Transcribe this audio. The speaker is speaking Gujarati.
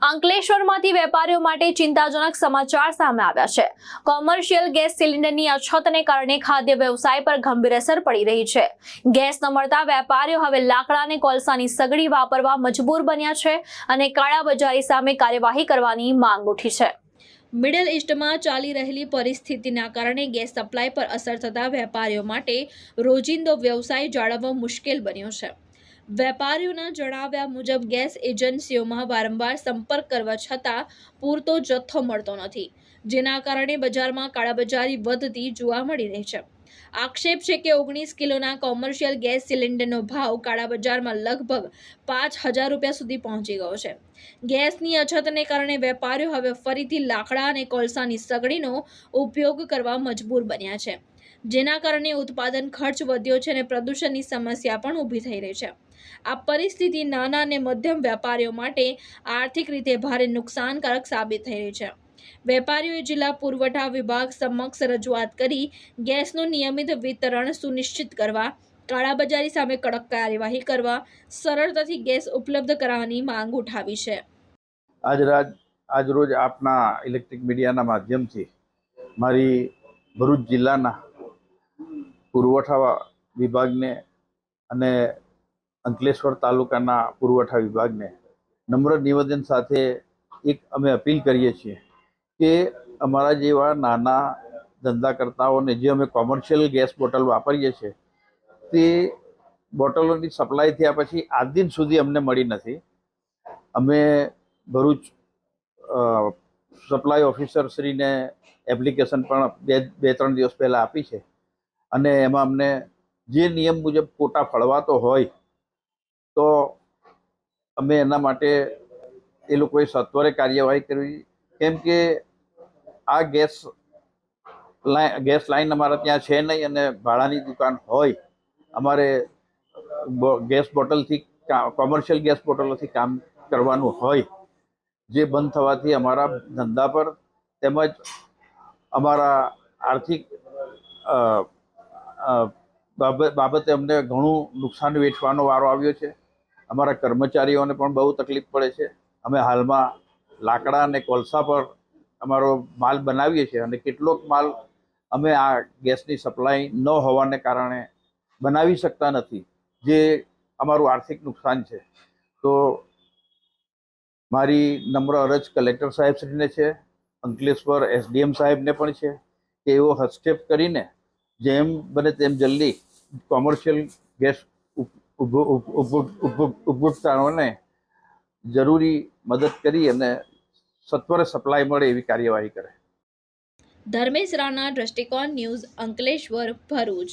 અંકલેશ્વરમાંથી વેપારીઓ માટે ચિંતાજનક સમાચાર સામે આવ્યા છે। કોમર્શિયલ ગેસ સિલિન્ડરની અછતને કારણે ખાદ્ય વ્યવસાય પર ગંભીર અસર પડી રહી છે। ગેસ ન મળતા વેપારીઓ હવે લાકડા અને કોલસાની સગડી વાપરવા મજબૂર બન્યા છે અને કાળાબજારી સામે કાર્યવાહી કરવાની માંગ ઉઠી છે। મિડલ ઈસ્ટમાં ચાલી રહેલી પરિસ્થિતિના કારણે ગેસ સપ્લાય પર અસર થતા વેપારીઓ માટે રોજિંદો વ્યવસાય જાળવવો મુશ્કેલ બન્યો છે। વેપારીઓના જણાવ્યા મુજબ ગેસ એજન્સીઓમાં વારંવાર સંપર્ક કરવા છતાં પૂરતો જથ્થો મળતો નથી, જેના કારણે બજારમાં કાળાબજારી વધતી જોવા મળી રહી છે। આક્ષેપ છે કે 19 કિલોના કોમર્શિયલ ગેસ સિલિન્ડરનો ભાવ કાળાબજારમાં લગભગ 5,000 રૂપિયા સુધી પહોંચી ગયો છે। ગેસની અછતને કારણે વેપારીઓ હવે ફરીથી લાકડા અને કોલસાની સગડીનો ઉપયોગ કરવા મજબૂર બન્યા છે, જેના કારણે ઉત્પાદન ખર્ચ વધ્યો છે અને પ્રદૂષણની સમસ્યા પણ ઊભી થઈ રહી છે। આ પરિસ્થિતિ નાના અને મધ્યમ વેપારીઓ માટે આર્થિક રીતે ભારે નુકસાનકારક સાબિત થઈ રહી છે। વેપારીઓએ જિલ્લા પુરવઠા વિભાગ સમક્ષ રજૂઆત કરી ગેસનું નિયમિત વિતરણ સુનિશ્ચિત કરવા, કાળાબજારી સામે કડક કાર્યવાહી કરવા, સરળતાથી ગેસ ઉપલબ્ધ કરાવવાની માંગ ઉઠાવી છે। આજરોજ આપના ઇલેક્ટ્રિક મીડિયાના માધ્યમથી મારી ભરૂચ જિલ્લાના પુરવઠા વિભાગને અને અંકલેશ્વર તાલુકાના પુરવઠા વિભાગને નમ્ર નિવેદન સાથે એક અમે અપીલ કરીએ છીએ કે અમારા જેવા નાના ધંધાકર્તાઓને જે અમે કોમર્શિયલ ગેસ બોટલ વાપરીએ છીએ તે બોટલોની સપ્લાય થયા પછી આજ દિન સુધી અમને મળી નથી। અમે ભરૂચ સપ્લાય ઓફિસર શ્રીને એપ્લિકેશન પણ બે ત્રણ દિવસ પહેલાં આપી છે અને એમાં અમને જે નિયમ મુજબ કોટા ફળવાતો હોય તો અમે એના માટે એ લોકોએ સત્વરે કાર્યવાહી કરવી, કેમ કે આ ગેસ લાઈન અમારા ત્યાં છે નહીં અને ભાડાની દુકાન હોય, અમારે ગેસ બોટલથી કોમર્શિયલ ગેસ બોટલોથી કામ કરવાનું હોય, જે બંધ થવાથી અમારા ધંધા પર તેમજ અમારા આર્થિક બાબતે અમને ઘણું નુકસાન વેઠવાનો વારો આવ્યો છે। અમારા કર્મચારીઓને પણ બહુ તકલીફ પડે છે। અમે હાલમાં લાકડા અને કોલસા પર અમારો માલ બનાવીએ છીએ અને કેટલોક માલ અમે આ ગેસની સપ્લાય ન હોવાને કારણે બનાવી શકતા નથી, જે અમારું આર્થિક નુકસાન છે। તો મારી નમ્ર અરજ કલેક્ટર સાહેબશ્રીને છે, અંકલેશ્વર એસડીએમ સાહેબને પણ છે કે એવો હસ્તક્ષેપ કરીને જેમ બને તેમ જલ્દી કોમર્શિયલ ગેસ ઉપભોક્તાઓને જરૂરી મદદ કરી અને સત્વરે સપ્લાય મળે એવી કાર્યવાહી કરે। ધર્મેશ રાણા, દ્રષ્ટિકોણ ન્યૂઝ, અંકલેશ્વર, ભરૂચ।